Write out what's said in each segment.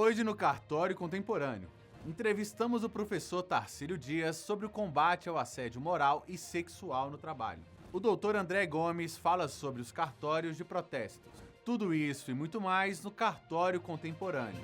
Hoje no Cartório Contemporâneo, entrevistamos o professor Tarcílio Dias sobre o combate ao assédio moral e sexual no trabalho. O doutor André Gomes fala sobre os cartórios de protestos. Tudo isso e muito mais no Cartório Contemporâneo.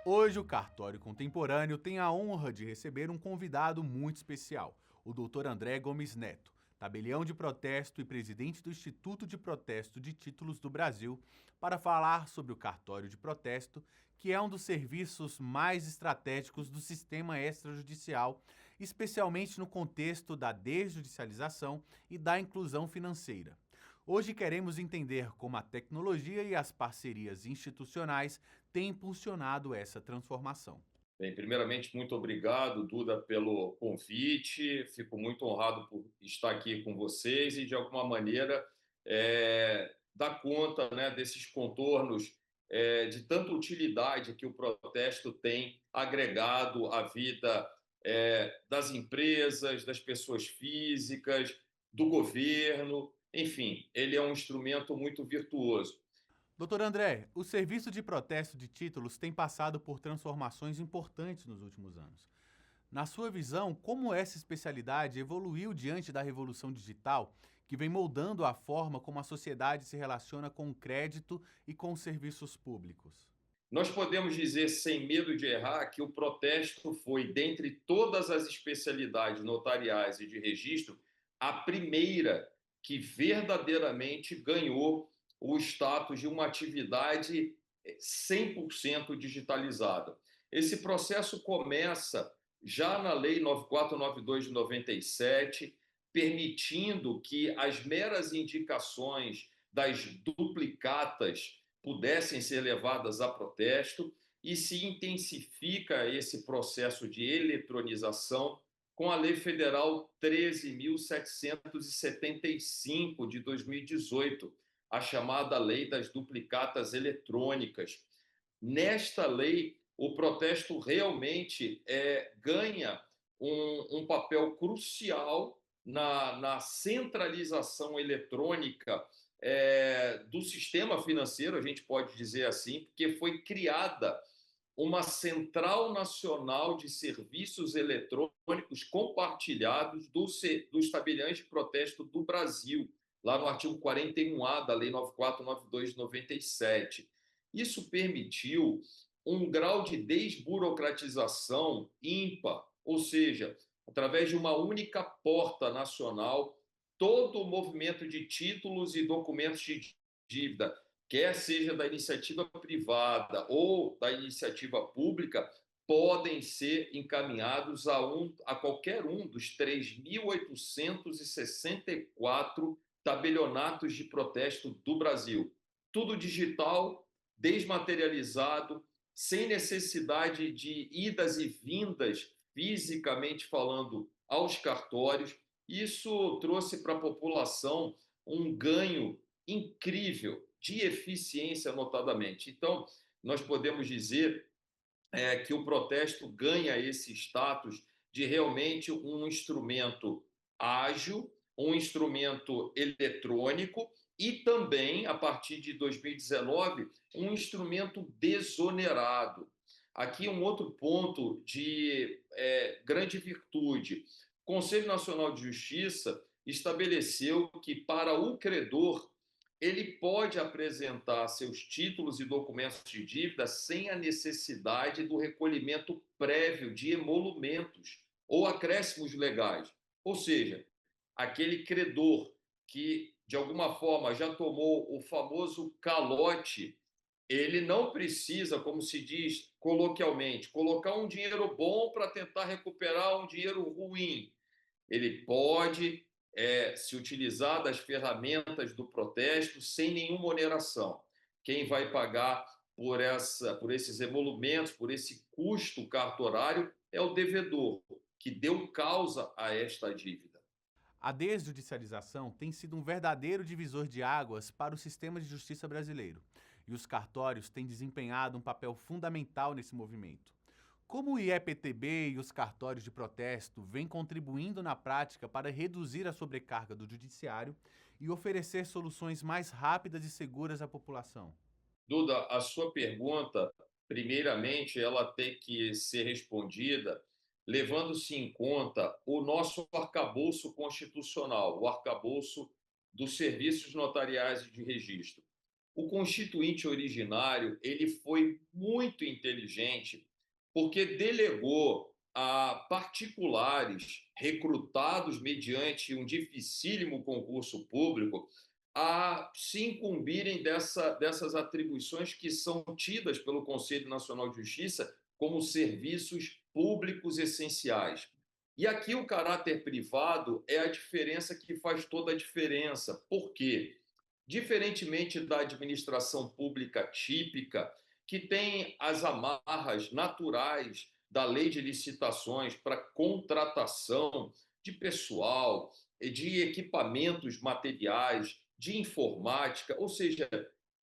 Hoje o Cartório Contemporâneo tem a honra de receber um convidado muito especial, o Dr. André Gomes Neto, tabelião de protesto e presidente do Instituto de Protesto de Títulos do Brasil, para falar sobre o cartório de protesto, que é um dos serviços mais estratégicos do sistema extrajudicial, especialmente no contexto da desjudicialização e da inclusão financeira. Hoje queremos entender como a tecnologia e as parcerias institucionais têm impulsionado essa transformação. Bem, primeiramente, muito obrigado, Duda, pelo convite. Fico muito honrado por estar aqui com vocês e, de alguma maneira, dar conta, né, desses contornos de tanta utilidade que o protesto tem agregado à vida das empresas, das pessoas físicas, do governo. Enfim, ele é um instrumento muito virtuoso. Doutor André, o serviço de protesto de títulos tem passado por transformações importantes nos últimos anos. Na sua visão, como essa especialidade evoluiu diante da revolução digital, que vem moldando a forma como a sociedade se relaciona com o crédito e com os serviços públicos? Nós podemos dizer, sem medo de errar, que o protesto foi, dentre todas as especialidades notariais e de registro, a primeira que verdadeiramente ganhou o status de uma atividade 100% digitalizada. Esse processo começa já na Lei 9492 de 97, permitindo que as meras indicações das duplicatas pudessem ser levadas a protesto, e se intensifica esse processo de eletronização com a Lei Federal 13.775 de 2018, a chamada Lei das Duplicatas Eletrônicas. Nesta lei, o protesto realmente ganha um papel crucial na centralização eletrônica do sistema financeiro, a gente pode dizer assim, porque foi criada uma Central Nacional de Serviços Eletrônicos Compartilhados dos tabeliões de protesto do Brasil, lá no artigo 41A da Lei 9492 de 97. Isso permitiu um grau de desburocratização ímpar, ou seja, através de uma única porta nacional, todo o movimento de títulos e documentos de dívida, quer seja da iniciativa privada ou da iniciativa pública, podem ser encaminhados a qualquer um dos 3.864 tabelionatos de protesto do Brasil. Tudo digital, desmaterializado, sem necessidade de idas e vindas, fisicamente falando, aos cartórios. Isso trouxe para a população um ganho incrível de eficiência, notadamente. Então, nós podemos dizer que o protesto ganha esse status de realmente um instrumento ágil, um instrumento eletrônico e também, a partir de 2019, um instrumento desonerado. Aqui um outro ponto de grande virtude. O Conselho Nacional de Justiça estabeleceu que, para o credor, ele pode apresentar seus títulos e documentos de dívida sem a necessidade do recolhimento prévio de emolumentos ou acréscimos legais. Ou seja, aquele credor que, de alguma forma, já tomou o famoso calote, ele não precisa, como se diz coloquialmente, colocar um dinheiro bom para tentar recuperar um dinheiro ruim. Ele pode se utilizar das ferramentas do protesto sem nenhuma oneração. Quem vai pagar por esses emolumentos, por esse custo cartorário, é o devedor, que deu causa a esta dívida. A desjudicialização tem sido um verdadeiro divisor de águas para o sistema de justiça brasileiro, e os cartórios têm desempenhado um papel fundamental nesse movimento. Como o IEPTB e os cartórios de protesto vêm contribuindo na prática para reduzir a sobrecarga do judiciário e oferecer soluções mais rápidas e seguras à população? Duda, a sua pergunta, primeiramente, ela tem que ser respondida levando-se em conta o nosso arcabouço constitucional, o arcabouço dos serviços notariais e de registro. O constituinte originário, ele foi muito inteligente porque delegou a particulares recrutados mediante um dificílimo concurso público a se incumbirem dessas atribuições que são tidas pelo Conselho Nacional de Justiça como serviços públicos essenciais. E aqui o caráter privado é a diferença que faz toda a diferença. Por quê? Diferentemente da administração pública típica, que tem as amarras naturais da lei de licitações para contratação de pessoal, de equipamentos materiais, de informática, ou seja,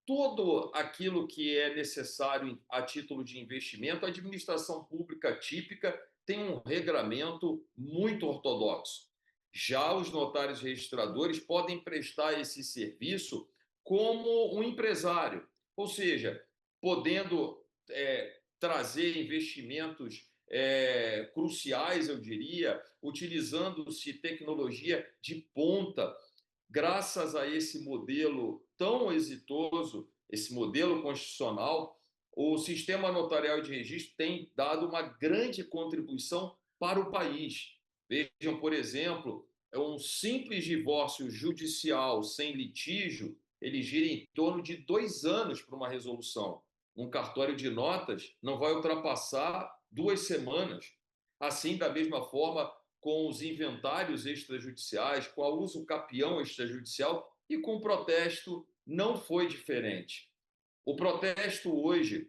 tudo aquilo que é necessário a título de investimento, a administração pública típica tem um regramento muito ortodoxo. Já os notários registradores podem prestar esse serviço como um empresário, ou seja, podendo trazer investimentos cruciais, eu diria, utilizando-se tecnologia de ponta. Graças a esse modelo tão exitoso, esse modelo constitucional, o sistema notarial de registro tem dado uma grande contribuição para o país. Vejam, por exemplo, um simples divórcio judicial sem litígio, ele gira em torno de 2 anos para uma resolução. Um cartório de notas não vai ultrapassar 2 semanas. Assim, da mesma forma, com os inventários extrajudiciais, com a uso capião extrajudicial e com o protesto não foi diferente. O protesto hoje,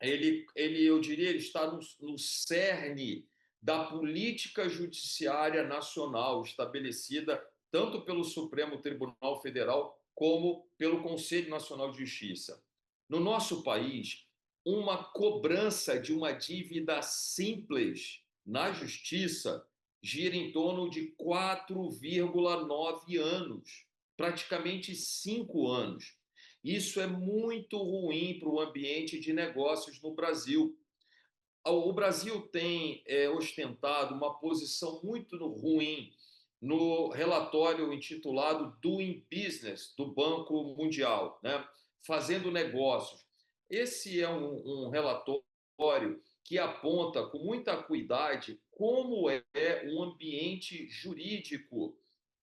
eu diria, ele está no cerne da política judiciária nacional estabelecida tanto pelo Supremo Tribunal Federal como pelo Conselho Nacional de Justiça. No nosso país, uma cobrança de uma dívida simples na justiça gira em torno de 4,9 anos, praticamente 5 anos. Isso é muito ruim para o ambiente de negócios no Brasil. O Brasil tem ostentado uma posição muito ruim no relatório intitulado Doing Business do Banco Mundial, né? Fazendo negócios. Esse é um relatório que aponta com muita cuidado como é um ambiente jurídico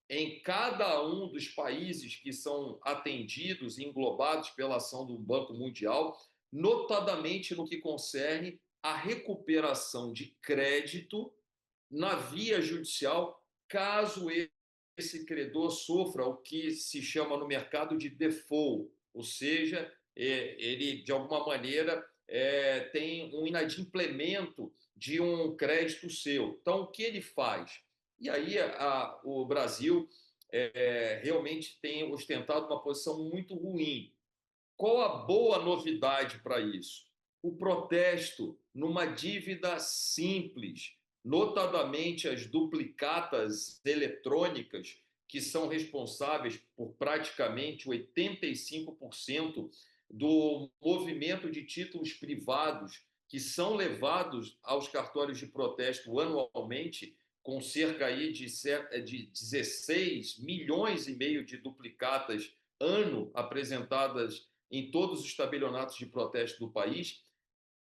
em cada um dos países que são atendidos e englobados pela ação do Banco Mundial, notadamente no que concerne à recuperação de crédito na via judicial, caso esse credor sofra o que se chama no mercado de default, ou seja, ele, de alguma maneira, tem um inadimplemento de um crédito seu. Então, o que ele faz? E aí o Brasil realmente tem ostentado uma posição muito ruim. Qual a boa novidade para isso? O protesto numa dívida simples, notadamente as duplicatas eletrônicas, que são responsáveis por praticamente 85% do movimento de títulos privados que são levados aos cartórios de protesto anualmente, com cerca aí de 16 milhões e meio de duplicatas ano apresentadas em todos os tabelionatos de protesto do país,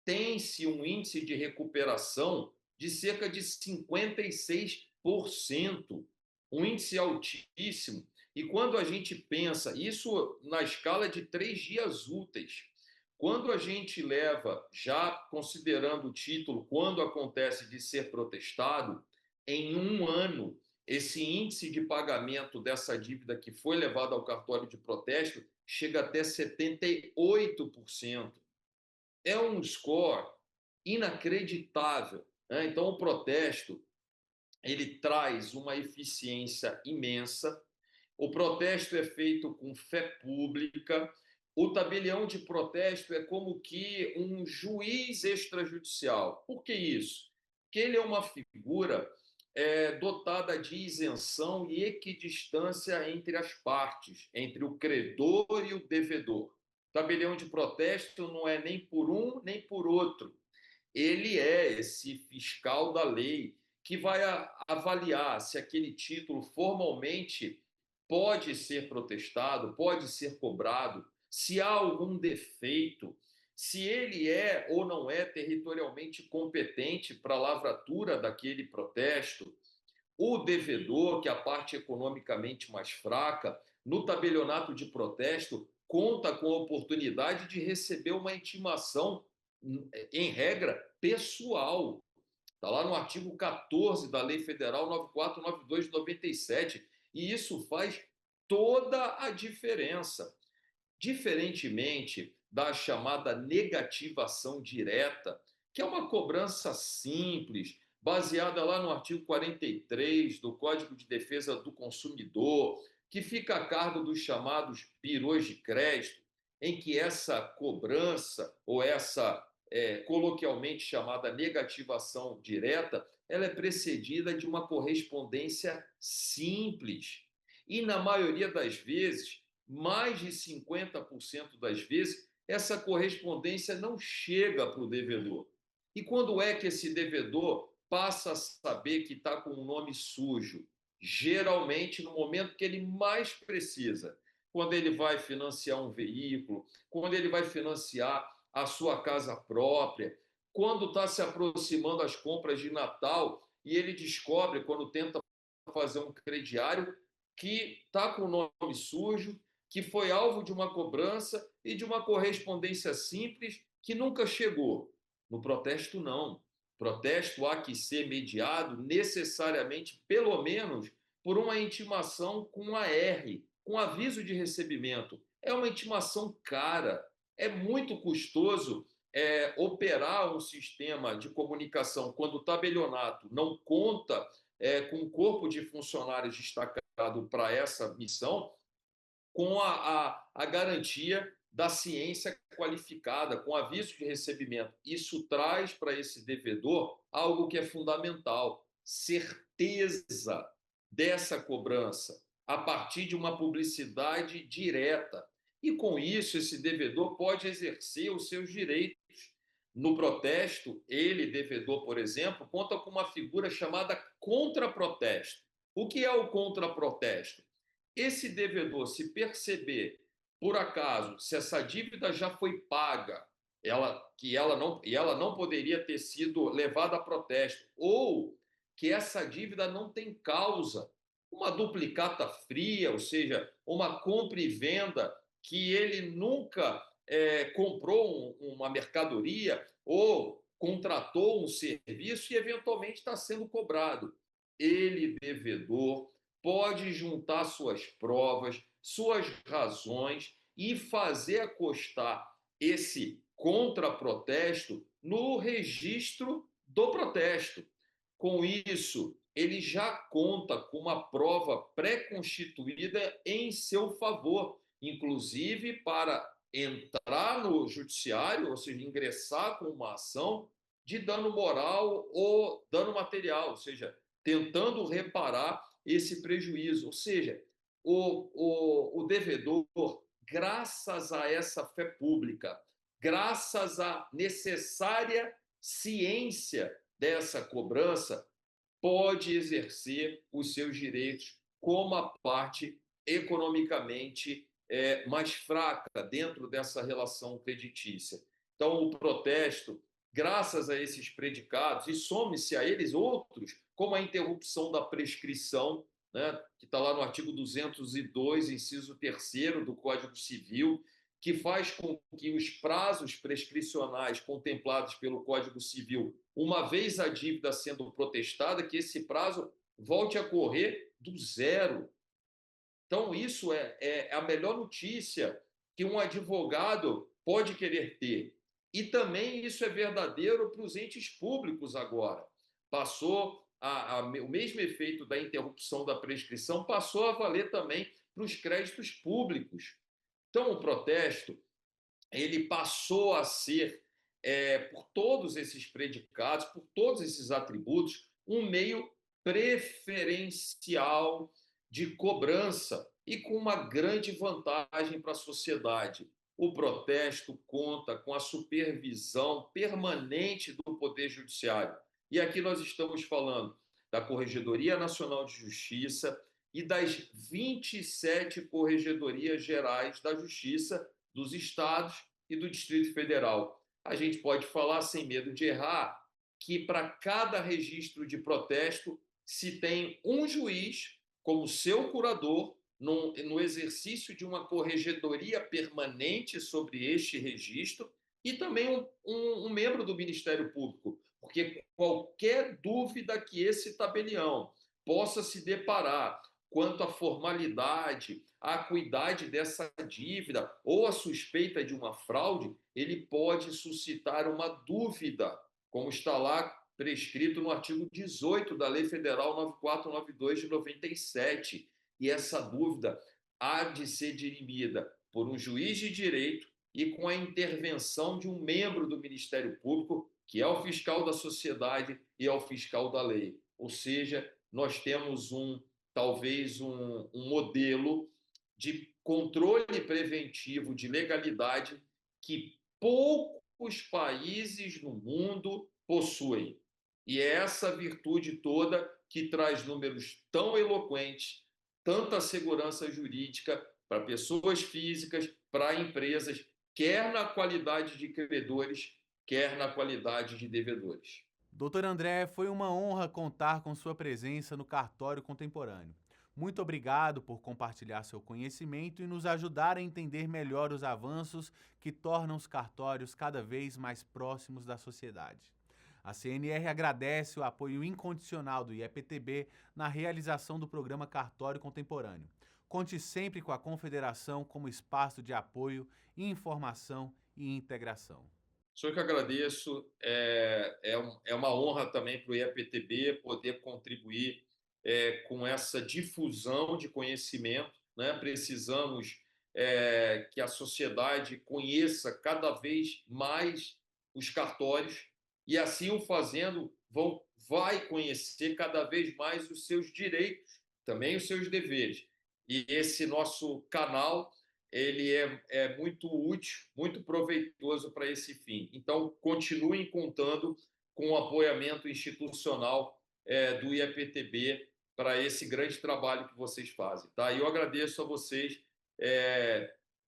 tem-se um índice de recuperação de cerca de 56%, um índice altíssimo. E quando a gente pensa, isso na escala de 3 dias úteis, quando a gente leva, já considerando o título, quando acontece de ser protestado, em 1 ano, esse índice de pagamento dessa dívida que foi levada ao cartório de protesto chega até 78%. É um score inacreditável, né? Então, o protesto ele traz uma eficiência imensa. O protesto é feito com fé pública. O tabelião de protesto é como que um juiz extrajudicial. Por que isso? Porque ele é uma figura dotada de isenção e equidistância entre as partes, entre o credor e o devedor. O tabelião de protesto não é nem por um nem por outro. Ele é esse fiscal da lei que vai avaliar se aquele título formalmente pode ser protestado, pode ser cobrado, se há algum defeito, se ele é ou não é territorialmente competente para a lavratura daquele protesto. O devedor, que é a parte economicamente mais fraca, no tabelionato de protesto, conta com a oportunidade de receber uma intimação, em regra, pessoal. Está lá no artigo 14 da Lei Federal 9492 de 97. E isso faz toda a diferença. Diferentemente da chamada negativação direta, que é uma cobrança simples, baseada lá no artigo 43 do Código de Defesa do Consumidor, que fica a cargo dos chamados birôs de crédito, em que essa cobrança, ou essa coloquialmente chamada negativação direta, ela é precedida de uma correspondência simples. E, na maioria das vezes, mais de 50% das vezes, essa correspondência não chega para o devedor. E quando é que esse devedor passa a saber que está com o nome sujo? Geralmente no momento que ele mais precisa, quando ele vai financiar um veículo, quando ele vai financiar a sua casa própria, quando está se aproximando as compras de Natal e ele descobre, quando tenta fazer um crediário, que está com o nome sujo, que foi alvo de uma cobrança e de uma correspondência simples que nunca chegou. No protesto, não. Protesto há que ser mediado necessariamente, pelo menos, por uma intimação com AR, com aviso de recebimento. É uma intimação cara, é muito custoso operar um sistema de comunicação quando o tabelionato não conta com um corpo de funcionários destacado para essa missão, com a garantia da ciência qualificada, com aviso de recebimento. Isso traz para esse devedor algo que é fundamental: certeza dessa cobrança, a partir de uma publicidade direta. E com isso, esse devedor pode exercer os seus direitos. No protesto, ele, devedor, por exemplo, conta com uma figura chamada contraprotesto. O que é o contraprotesto? Esse devedor, se perceber, por acaso, se essa dívida já foi paga, ela não poderia ter sido levada a protesto, ou que essa dívida não tem causa, uma duplicata fria, ou seja, uma compra e venda que ele nunca comprou uma mercadoria ou contratou um serviço e eventualmente está sendo cobrado. Ele, devedor, pode juntar suas provas, suas razões e fazer acostar esse contraprotesto no registro do protesto. Com isso, ele já conta com uma prova pré-constituída em seu favor, inclusive para entrar no judiciário, ou seja, ingressar com uma ação de dano moral ou dano material, ou seja, tentando reparar esse prejuízo. Ou seja, o devedor, graças a essa fé pública, graças à necessária ciência dessa cobrança, pode exercer os seus direitos como a parte economicamente mais fraca dentro dessa relação creditícia. Então, o protesto, graças a esses predicados, e some-se a eles outros, como a interrupção da prescrição, né, que está lá no artigo 202, inciso 3º do Código Civil, que faz com que os prazos prescricionais contemplados pelo Código Civil, uma vez a dívida sendo protestada, que esse prazo volte a correr do zero. Então, isso é a melhor notícia que um advogado pode querer ter. E também isso é verdadeiro para os entes públicos agora. Passou o mesmo efeito da interrupção da prescrição passou a valer também para os créditos públicos. Então, o protesto ele passou a ser, por todos esses predicados, por todos esses atributos, um meio preferencial de cobrança e com uma grande vantagem para a sociedade. O protesto conta com a supervisão permanente do Poder Judiciário. E aqui nós estamos falando da Corregedoria Nacional de Justiça e das 27 Corregedorias Gerais da Justiça dos estados e do Distrito Federal. A gente pode falar, sem medo de errar, que para cada registro de protesto se tem um juiz como seu curador no exercício de uma corregedoria permanente sobre este registro e também um membro do Ministério Público, porque qualquer dúvida que esse tabelião possa se deparar quanto à formalidade, à acuidade dessa dívida ou à suspeita de uma fraude, ele pode suscitar uma dúvida, como está lá prescrito no artigo 18 da Lei Federal 9492 de 97. E essa dúvida há de ser dirimida por um juiz de direito e com a intervenção de um membro do Ministério Público, que é o fiscal da sociedade e é o fiscal da lei. Ou seja, nós temos talvez um modelo de controle preventivo de legalidade que poucos países no mundo possuem. E é essa virtude toda que traz números tão eloquentes, tanta segurança jurídica para pessoas físicas, para empresas, quer na qualidade de credores, quer na qualidade de devedores. Doutor André, foi uma honra contar com sua presença no Cartório Contemporâneo. Muito obrigado por compartilhar seu conhecimento e nos ajudar a entender melhor os avanços que tornam os cartórios cada vez mais próximos da sociedade. A CNR agradece o apoio incondicional do IEPTB na realização do programa Cartório Contemporâneo. Conte sempre com a Confederação como espaço de apoio, informação e integração. Sou eu que agradeço. É uma honra também para o IEPTB poder contribuir com essa difusão de conhecimento, né? Precisamos que a sociedade conheça cada vez mais os cartórios e, assim o fazendo, vai conhecer cada vez mais os seus direitos, também os seus deveres. E esse nosso canal ele é muito útil, muito proveitoso para esse fim. Então, continuem contando com o apoiamento institucional do IEPTB para esse grande trabalho que vocês fazem. Tá? E eu agradeço a vocês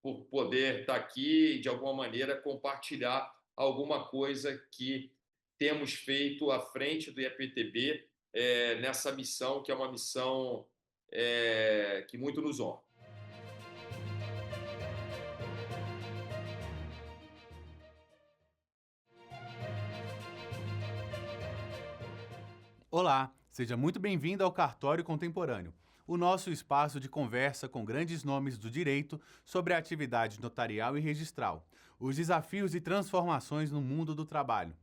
por poder estar aqui e, de alguma maneira, compartilhar alguma coisa que temos feito à frente do IEPTB nessa missão, que é uma missão que muito nos honra. Olá, seja muito bem-vindo ao Cartório Contemporâneo, o nosso espaço de conversa com grandes nomes do direito sobre a atividade notarial e registral, os desafios e transformações no mundo do trabalho.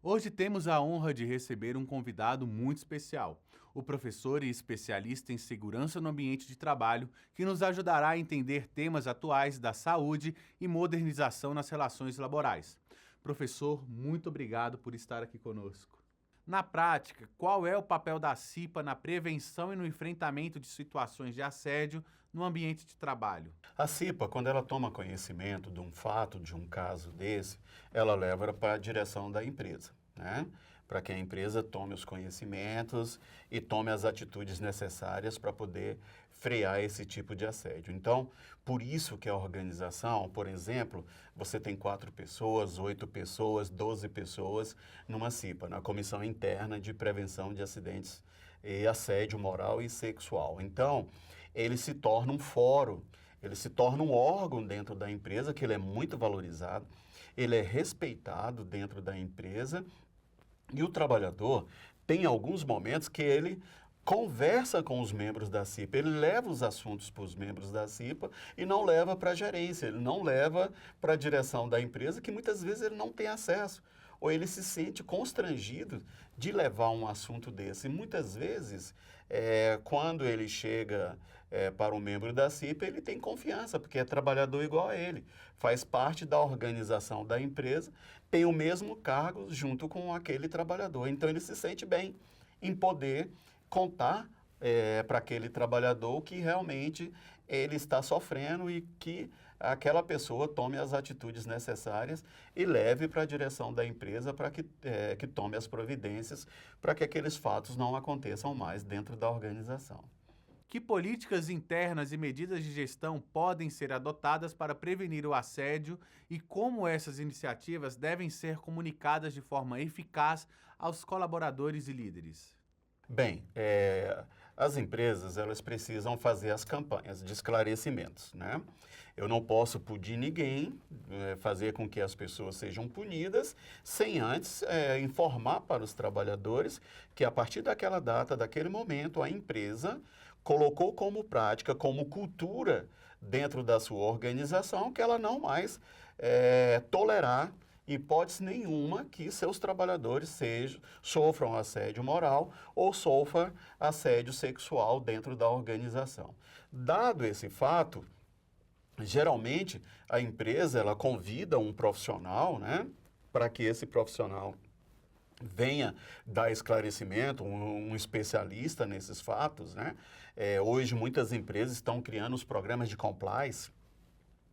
Hoje temos a honra de receber um convidado muito especial, o professor e especialista em segurança no ambiente de trabalho, que nos ajudará a entender temas atuais da saúde e modernização nas relações laborais. Professor, muito obrigado por estar aqui conosco. Na prática, qual é o papel da CIPA na prevenção e no enfrentamento de situações de assédio no ambiente de trabalho? A CIPA, quando ela toma conhecimento de um fato, de um caso desse, ela leva para a direção da empresa, né? Para que a empresa tome os conhecimentos e tome as atitudes necessárias para poder frear esse tipo de assédio. Então, por isso que a organização, por exemplo, você tem 4 pessoas, 8 pessoas, 12 pessoas numa CIPA, na Comissão Interna de Prevenção de Acidentes e Assédio Moral e Sexual. Então, ele se torna um fórum, ele se torna um órgão dentro da empresa, que ele é muito valorizado, ele é respeitado dentro da empresa e o trabalhador tem alguns momentos que ele conversa com os membros da CIPA, ele leva os assuntos para os membros da CIPA e não leva para a gerência, ele não leva para a direção da empresa, que muitas vezes ele não tem acesso. ou ele se sente constrangido de levar um assunto desse. E muitas vezes, quando ele chega para um membro da CIPA, ele tem confiança, porque é trabalhador igual a ele, faz parte da organização da empresa, tem o mesmo cargo junto com aquele trabalhador. Então, ele se sente bem em poder contar para aquele trabalhador que realmente ele está sofrendo e que aquela pessoa tome as atitudes necessárias e leve para a direção da empresa para que tome as providências para que aqueles fatos não aconteçam mais dentro da organização. Que políticas internas e medidas de gestão podem ser adotadas para prevenir o assédio e como essas iniciativas devem ser comunicadas de forma eficaz aos colaboradores e líderes? Bem, as empresas elas precisam fazer as campanhas de esclarecimentos, né? Eu não posso punir ninguém, fazer com que as pessoas sejam punidas, sem antes informar para os trabalhadores que a partir daquela data, daquele momento, a empresa colocou como prática, como cultura dentro da sua organização, que ela não mais tolerar hipótese nenhuma que seus trabalhadores sofram assédio moral ou sofram assédio sexual dentro da organização. Dado esse fato, geralmente a empresa ela convida um profissional, né, para que esse profissional venha dar esclarecimento, um especialista nesses fatos, né? Hoje muitas empresas estão criando os programas de compliance.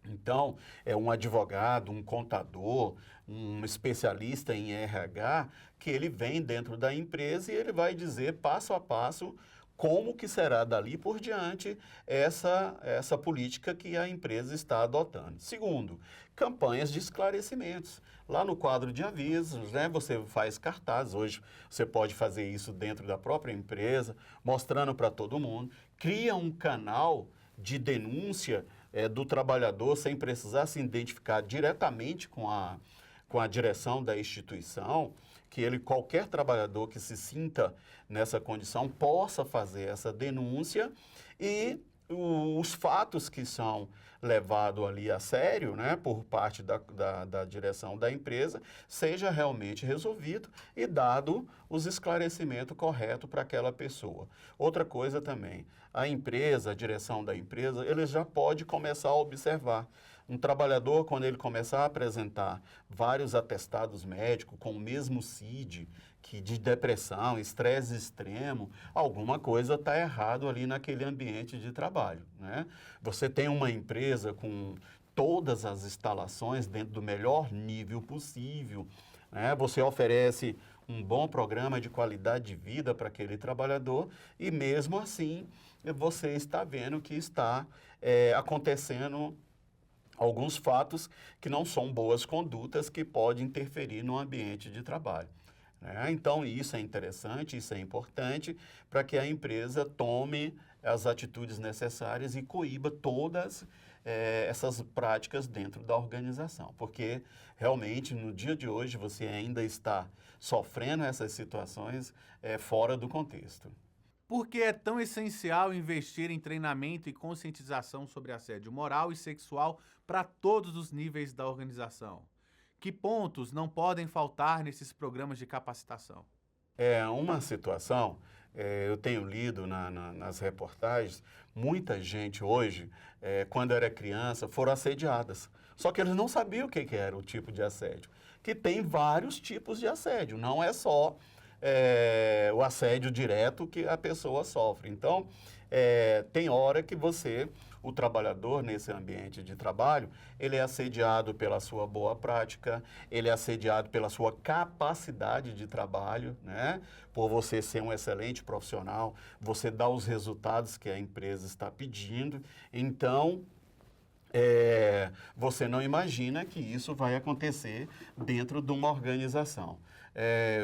Então, um advogado, um contador, um especialista em RH, que ele vem dentro da empresa e ele vai dizer passo a passo como que será dali por diante essa política que a empresa está adotando. Segundo, campanhas de esclarecimentos. Lá no quadro de avisos, né, você faz cartazes, hoje você pode fazer isso dentro da própria empresa, mostrando para todo mundo, cria um canal de denúncia do trabalhador sem precisar se identificar diretamente com a direção da instituição, que qualquer trabalhador que se sinta nessa condição possa fazer essa denúncia e os fatos que são levados ali a sério, né, por parte da direção da empresa, seja realmente resolvido e dado os esclarecimentos corretos para aquela pessoa. Outra coisa também, a empresa, a direção da empresa, ele já pode começar a observar. Um trabalhador, quando ele começar a apresentar vários atestados médicos com o mesmo CID, que de depressão, estresse extremo, alguma coisa está errado ali naquele ambiente de trabalho, né? Você tem uma empresa com todas as instalações dentro do melhor nível possível, né? Você oferece um bom programa de qualidade de vida para aquele trabalhador e mesmo assim você está vendo que está acontecendo alguns fatos que não são boas condutas que podem interferir no ambiente de trabalho. Então, isso é interessante, isso é importante para que a empresa tome as atitudes necessárias e coíba todas essas práticas dentro da organização. Porque, realmente, no dia de hoje, você ainda está sofrendo essas situações fora do contexto. Por que é tão essencial investir em treinamento e conscientização sobre assédio moral e sexual para todos os níveis da organização? Que pontos não podem faltar nesses programas de capacitação? Uma situação, eu tenho lido nas reportagens, muita gente hoje, quando era criança, foram assediadas. Só que eles não sabiam o que era o tipo de assédio. Que tem vários tipos de assédio, não é só o assédio direto que a pessoa sofre. Então, tem hora que o trabalhador nesse ambiente de trabalho, ele é assediado pela sua boa prática, ele é assediado pela sua capacidade de trabalho, né? Por você ser um excelente profissional, você dá os resultados que a empresa está pedindo. Então, você não imagina que isso vai acontecer dentro de uma organização.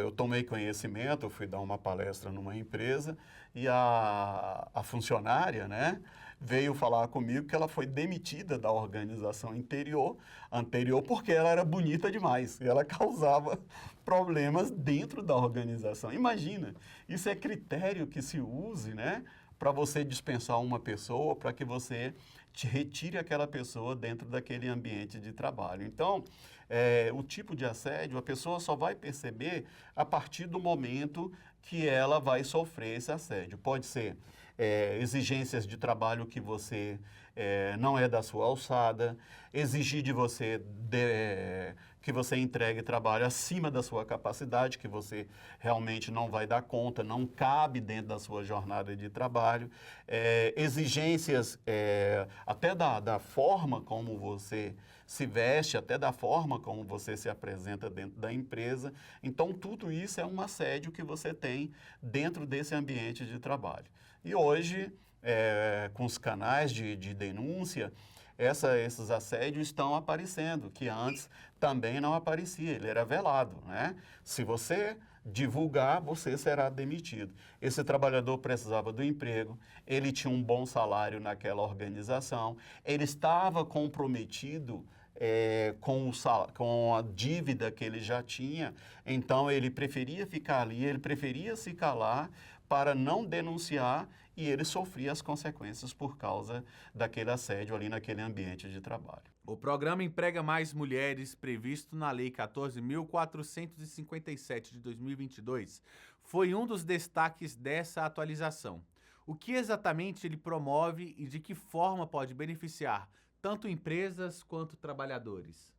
Eu tomei conhecimento, eu fui dar uma palestra numa empresa e a funcionária, né, veio falar comigo que ela foi demitida da organização anterior porque ela era bonita demais e ela causava problemas dentro da organização. Imagina, isso é critério que se use, né, para você dispensar uma pessoa, para que você retire aquela pessoa dentro daquele ambiente de trabalho. Então, o tipo de assédio, a pessoa só vai perceber a partir do momento que ela vai sofrer esse assédio. Pode ser exigências de trabalho que você não é da sua alçada, exigir de você que você entregue trabalho acima da sua capacidade, que você realmente não vai dar conta, não cabe dentro da sua jornada de trabalho, exigências até da forma como você se veste, até da forma como você se apresenta dentro da empresa. Então, tudo isso é um assédio que você tem dentro desse ambiente de trabalho. E hoje, com os canais de denúncia, esses assédios estão aparecendo, que antes também não aparecia, ele era velado, né? Se você divulgar, você será demitido. Esse trabalhador precisava do emprego, ele tinha um bom salário naquela organização, ele estava comprometido com a dívida que ele já tinha, então ele preferia ficar ali, ele preferia se calar para não denunciar, e ele sofria as consequências por causa daquele assédio ali naquele ambiente de trabalho. O programa Emprega Mais Mulheres, previsto na Lei 14.457 de 2022, foi um dos destaques dessa atualização. O que exatamente ele promove e de que forma pode beneficiar tanto empresas quanto trabalhadores?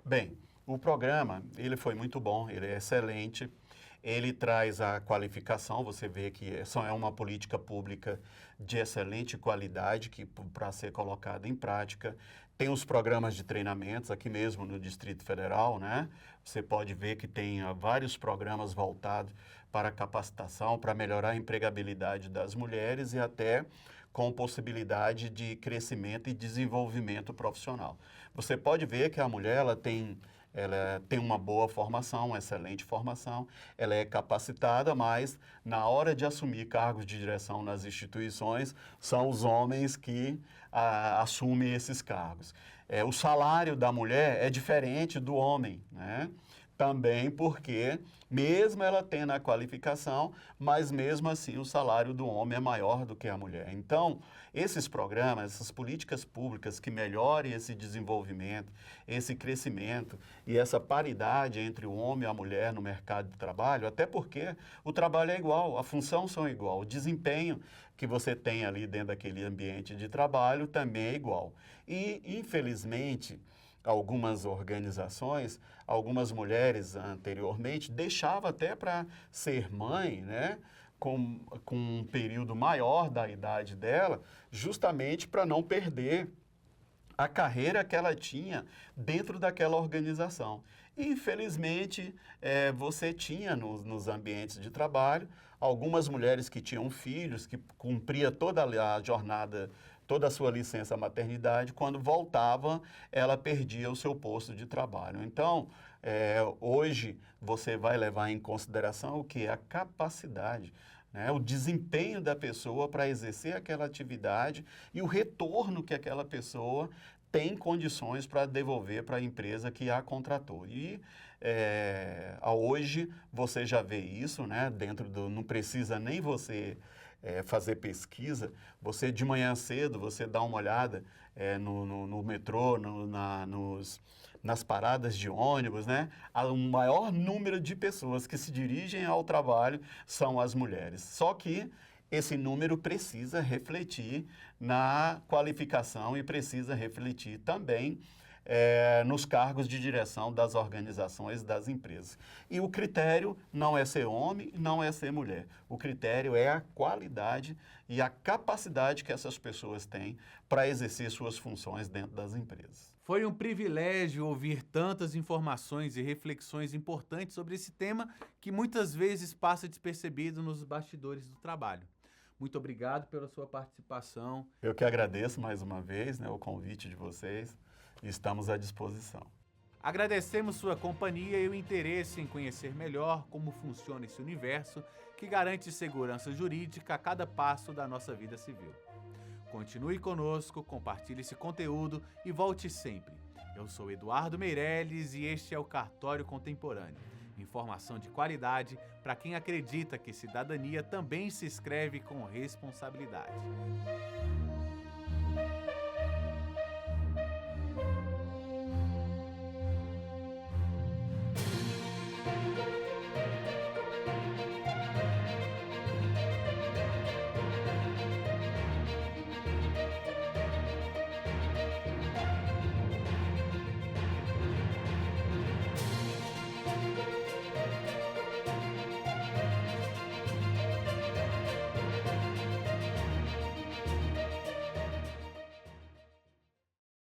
Bem, o programa, ele foi muito bom, ele é excelente. Ele traz a qualificação, você vê que é uma política pública de excelente qualidade para ser colocada em prática. Tem os programas de treinamentos aqui mesmo no Distrito Federal, né? Você pode ver que tem vários programas voltados para a capacitação, para melhorar a empregabilidade das mulheres e até com possibilidade de crescimento e desenvolvimento profissional. Você pode ver que a mulher ela tem uma boa formação, uma excelente formação, ela é capacitada, mas na hora de assumir cargos de direção nas instituições, são os homens que assumem esses cargos. O salário da mulher é diferente do homem, né? Também porque, mesmo ela tendo a qualificação, mas mesmo assim o salário do homem é maior do que a mulher. Então, esses programas, essas políticas públicas que melhorem esse desenvolvimento, esse crescimento e essa paridade entre o homem e a mulher no mercado de trabalho, até porque o trabalho é igual, a função são igual, o desempenho que você tem ali dentro daquele ambiente de trabalho também é igual. E, infelizmente, algumas organizações, algumas mulheres anteriormente deixavam até para ser mãe, né, com um período maior da idade dela, justamente para não perder a carreira que ela tinha dentro daquela organização. E, infelizmente, você tinha nos ambientes de trabalho algumas mulheres que tinham filhos, que cumpria toda a jornada, toda a sua licença maternidade, quando voltava, ela perdia o seu posto de trabalho. Então, hoje, você vai levar em consideração o que? A capacidade, né? O desempenho da pessoa para exercer aquela atividade e o retorno que aquela pessoa tem condições para devolver para a empresa que a contratou. E hoje você já vê isso, né? Não precisa nem você fazer pesquisa, você de manhã cedo, você dá uma olhada no metrô, nas paradas de ônibus, né? O maior número de pessoas que se dirigem ao trabalho são as mulheres. Só que esse número precisa refletir na qualificação e precisa refletir também nos cargos de direção das organizações, das empresas. E o critério não é ser homem, não é ser mulher. O critério é a qualidade e a capacidade que essas pessoas têm para exercer suas funções dentro das empresas. Foi um privilégio ouvir tantas informações e reflexões importantes sobre esse tema que muitas vezes passa despercebido nos bastidores do trabalho. Muito obrigado pela sua participação. Eu que agradeço mais uma vez, né, o convite de vocês. Estamos à disposição. Agradecemos sua companhia e o interesse em conhecer melhor como funciona esse universo que garante segurança jurídica a cada passo da nossa vida civil. Continue conosco, compartilhe esse conteúdo e volte sempre. Eu sou Eduardo Meirelles e este é o Cartório Contemporâneo. Informação de qualidade para quem acredita que cidadania também se escreve com responsabilidade.